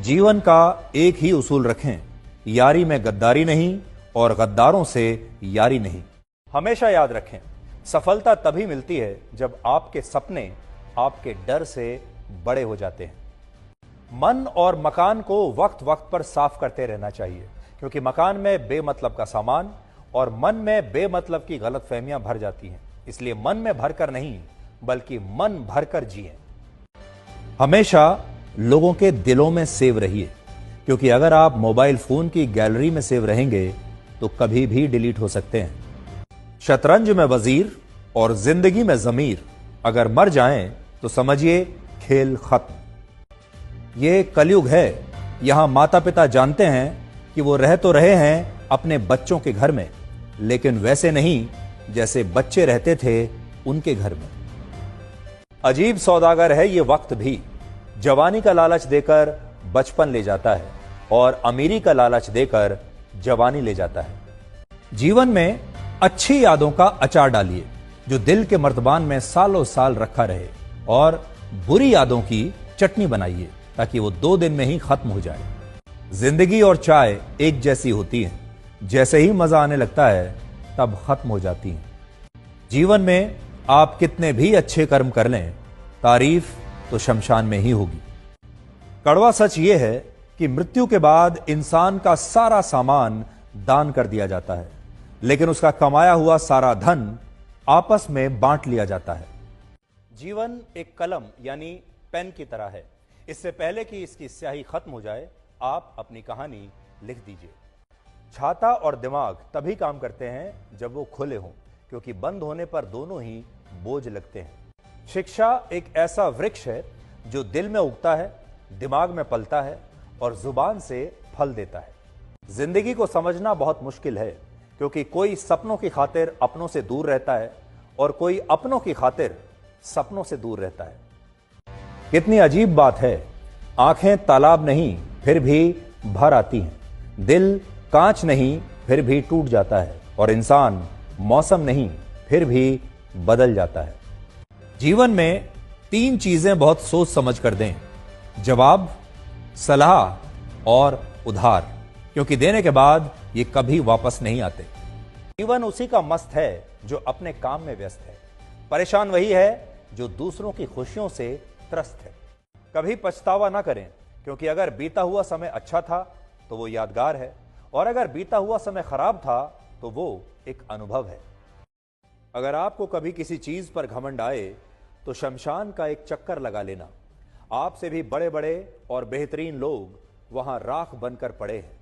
जीवन का एक ही उसूल रखें, यारी में गद्दारी नहीं और गद्दारों से यारी नहीं। हमेशा याद रखें, सफलता तभी मिलती है जब आपके सपने आपके डर से बड़े हो जाते हैं। मन और मकान को वक्त वक्त पर साफ करते रहना चाहिए, क्योंकि मकान में बेमतलब का सामान और मन में बेमतलब की गलतफहमियां भर जाती हैं। इसलिए मन में भरकर नहीं, बल्कि मन भरकर जिएं। हमेशा लोगों के दिलों में सेव रहिए, क्योंकि अगर आप मोबाइल फोन की गैलरी में सेव रहेंगे तो कभी भी डिलीट हो सकते हैं। शतरंज में वजीर और जिंदगी में जमीर अगर मर जाएं तो समझिए खेल खत्म। ये कलयुग है, यहां माता पिता जानते हैं कि वो रह तो रहे हैं अपने बच्चों के घर में, लेकिन वैसे नहीं जैसे बच्चे रहते थे उनके घर में। अजीब सौदागर है ये वक्त भी, जवानी का लालच देकर बचपन ले जाता है और अमीरी का लालच देकर जवानी ले जाता है। जीवन में अच्छी यादों का अचार डालिए जो दिल के मर्तबान में सालों साल रखा रहे, और बुरी यादों की चटनी बनाइए ताकि वो 2 दिन में ही खत्म हो जाए। जिंदगी और चाय एक जैसी होती है, जैसे ही मजा आने लगता है तब खत्म हो जाती है। जीवन में आप कितने भी अच्छे कर्म कर लें, तारीफ तो शमशान में ही होगी। कड़वा सच यह है कि मृत्यु के बाद इंसान का सारा सामान दान कर दिया जाता है, लेकिन उसका कमाया हुआ सारा धन आपस में बांट लिया जाता है। जीवन एक कलम यानी पेन की तरह है। इससे पहले कि इसकी स्याही खत्म हो जाए, आप अपनी कहानी लिख दीजिए। छाता और दिमाग तभी काम करते हैं जब वो खुले हों, क्योंकि बंद होने पर दोनों ही बोझ लगते हैं। शिक्षा एक ऐसा वृक्ष है जो दिल में उगता है, दिमाग में पलता है और जुबान से फल देता है। जिंदगी को समझना बहुत मुश्किल है, क्योंकि कोई सपनों की खातिर अपनों से दूर रहता है और कोई अपनों की खातिर सपनों से दूर रहता है। कितनी अजीब बात है, आंखें तालाब नहीं फिर भी भर आती हैं, दिल कांच नहीं फिर भी टूट जाता है, और इंसान मौसम नहीं फिर भी बदल जाता है। जीवन में 3 चीजें बहुत सोच समझ कर दें: जवाब, सलाह और उधार, क्योंकि देने के बाद ये कभी वापस नहीं आते। जीवन उसी का मस्त है जो अपने काम में व्यस्त है। परेशान वही है जो दूसरों की खुशियों से त्रस्त है। कभी पछतावा ना करें, क्योंकि अगर बीता हुआ समय अच्छा था तो वो यादगार है, और अगर बीता हुआ समय खराब था तो वो एक अनुभव है। अगर आपको कभी किसी चीज पर घमंड आए तो शमशान का एक चक्कर लगा लेना। आपसे भी बड़े बड़े और बेहतरीन लोग वहां राख बनकर पड़े हैं।